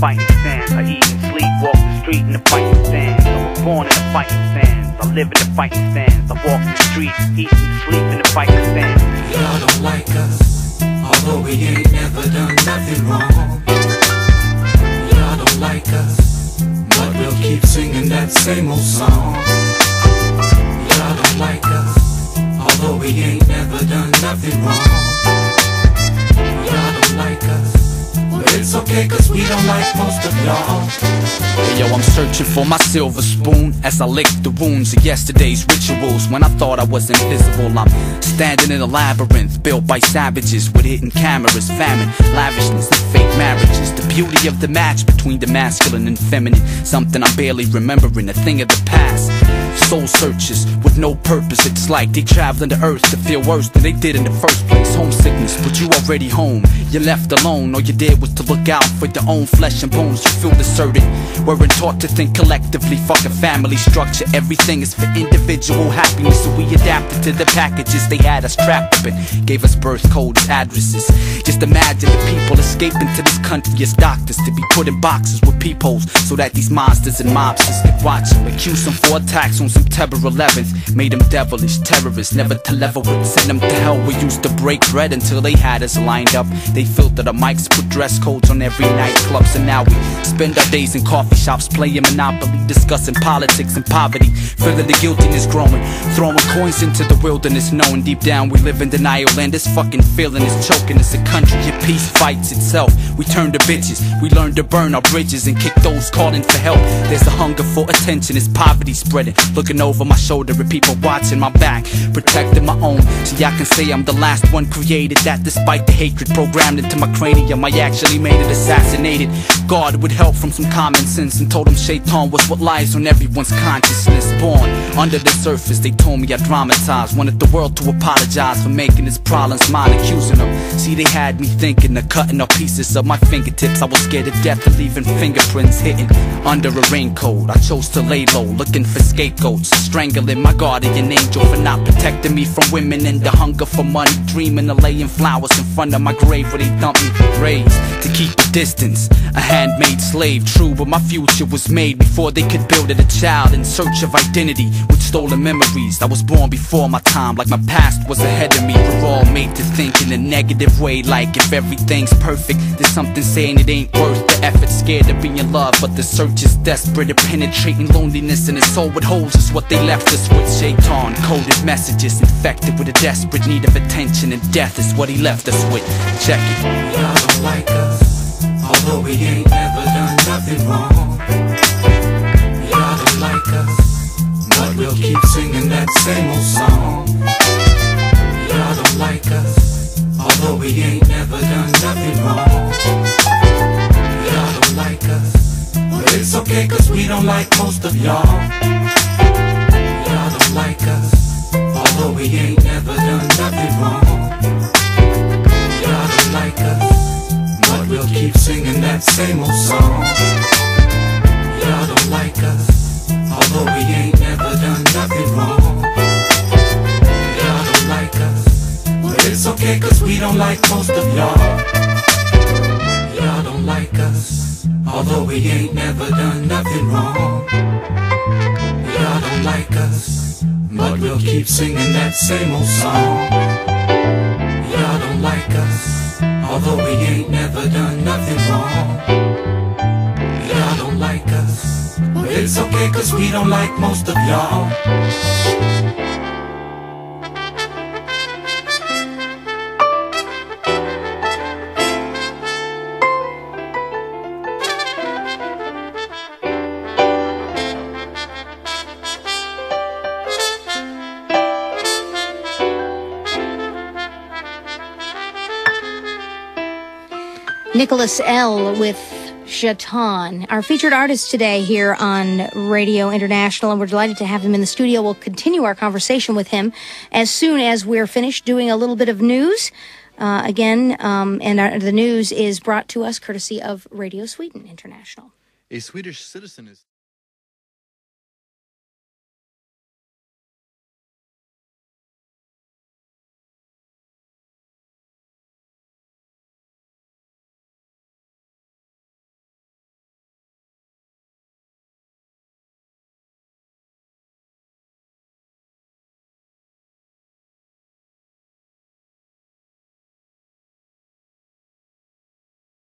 fighting stance. I eat and sleep, walk the street in the fighting stance. I was born in the fighting stance. I live in the fighting stance. I walk the street, eat and sleep in the fighting stance. Y'all don't like us, although we ain't never done nothing wrong. Y'all don't like us, but we'll keep singing that same old song. Y'all don't like us, although we ain't never done nothing wrong. Y'all don't like us, but it's okay cause we don't like most of y'all. Hey yo, I'm searching for my silver spoon as I lick the wounds of yesterday's rituals. When I thought I was invisible, I'm standing in a labyrinth built by savages with hidden cameras, famine, lavishness, and fake marriages. The beauty of the match between the masculine and feminine, something I'm barely remembering, a thing of the past. Soul searchers with no purpose, it's like they traveling the earth to feel worse than they did in the first place. Homesickness, but you already home, you're left alone. All you did was to look out for your own flesh and bones. You feel deserted, weren't taught to think collectively. Fuck a family structure, everything is for individual happiness. So we adapted to the packages they had us trapped up in, gave us birth codes, addresses. Just imagine the people escaping to this country as doctors, to be put in boxes with peepholes so that these monsters and mobsters could watch them. Accuse them for attacks on some September 11th, made them devilish terrorists, never to level with. Send them to hell, we used to break bread until they had us lined up. They filtered our mics, put dress codes on every nightclub. So now we spend our days in coffee shops playing Monopoly, discussing politics and poverty, feeling the guiltiness growing, throwing coins into the wilderness, knowing deep down we live in denial. And this fucking feeling is choking us. A country of peace fights itself. We turn to bitches, we learn to burn our bridges and kick those calling for help. There's a hunger for attention, it's poverty spreading, looking over my shoulder at people watching my back, protecting my own. See, I can say I'm the last one created that, despite the hatred programmed into my cranium, I actually made it assassinated. God with help from some common sense, and told him Zchatan was what lies on everyone's consciousness. Born under the surface, they told me I dramatized, wanted the world to apologize for making his problems mine, accusing them. See, they had me thinking of cutting off pieces of my fingertips. I was scared to death of leaving fingerprints hidden under a raincoat. I chose to lay low, looking for scapegoats, strangling my guardian angel for not protecting me from women and the hunger for money, dreaming of laying flowers in front of my grave where they dumped me, raised to keep the distance, a handmade slave. True, but my future was made before they could build it. A child in search of identity with stolen memories. I was born before my time, like my past was ahead of me. We're all made to think in a negative way, like if everything's perfect, there's something saying it ain't worth the effort. Scared of being loved, but the search is desperate, of penetrating loneliness in his soul with holes is what they left us with. Zchatan coded messages, infected with a desperate need of attention, and death is what he left us with. Check it. Y'all don't like us, although we ain't never done nothing wrong. Y'all don't like us, but we'll keep singing that same old song. Y'all don't like us, although we ain't never done nothing wrong. Y'all don't like us, but it's okay cause we don't like most of y'all. Y'all don't like us, although we ain't never done nothing wrong. Y'all don't like us, but we'll keep singing that same old song. Y'all don't like us, although we ain't never done nothing wrong. Y'all don't like us, but it's okay cause we don't like most of y'all. Y'all don't like us, although we ain't never done nothing wrong. Y'all don't like us, but we'll keep singing that same old song. Y'all don't like us, although we ain't never done nothing wrong. Y'all don't like us, but it's okay cause we don't like most of y'all. Nicolas-L with Zchatan, our featured artist today here on Radio International, and we're delighted to have him in the studio. We'll continue our conversation with him as soon as we're finished doing a little bit of news. The news is brought to us courtesy of Radio Sweden International. A Swedish citizen is